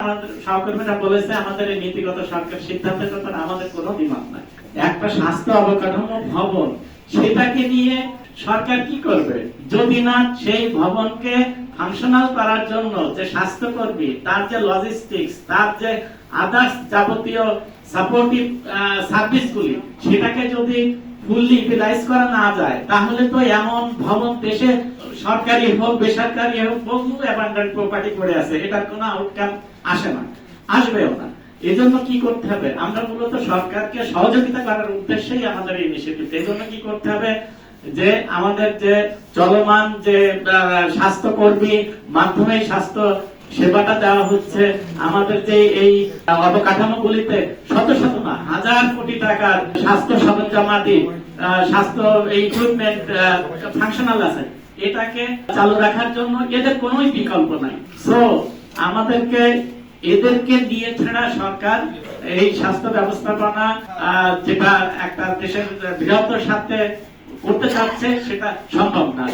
আমাদের সহকর্মীরা বলেছে আমাদের এই নীতিগত সরকার সিদ্ধান্তের ব্যাপারে আমাদের কোনো দ্বিমত নাই। একটা স্বাস্থ্য অবকাঠামো ভবন, সেটাকে নিয়ে সরকার কি করবে যদি না সেই ভবনকে ফাংশনাল করার জন্য যে স্বাস্থ্যকর্মী, তার যে লজিস্টিক্স, তার যে আদার্স যাবতীয় সাপোর্টিভ সার্ভিসগুলি, সেটাকে যদি ফুললি ইউটিলাইজ করা না যায়, তাহলে তো এমন ভবন দেশে সরকারি হোক বেসরকারি হোক বহু অ্যাবান্ডেন্ট প্রপার্টি পড়ে আছে, এটার কোনো আউটকাম আসে না, আসবেও না। এজন্য কি করতে হবে, আমরা মূলত সরকারকে সহযোগিতা করার উদ্দেশ্যেই আমাদের এই ইনিশিয়েটিভ। এজন্য কি করতে হবে, যে আমাদের যে চলমান যে স্বাস্থ্যকর্মী মাধ্যমে স্বাস্থ্য সেবাটা দেওয়া হচ্ছে, আমাদের যে এই অবকাঠামোগুলিতে শত শত না হাজার কোটি টাকার স্বাস্থ্য সরঞ্জামাদি, স্বাস্থ্য ইকুইপমেন্ট ফাংশনাল আছে, এটাকে চালু রাখার জন্য এদের কোনো বিকল্প নাই। সো আমাদেরকে এদেরকে নিয়ে ছাড়া সরকার এই স্বাস্থ্য ব্যবস্থাপনা যেটা একটা দেশের বৃহত্তর স্বার্থে করতে চাচ্ছে সেটা সম্ভব না।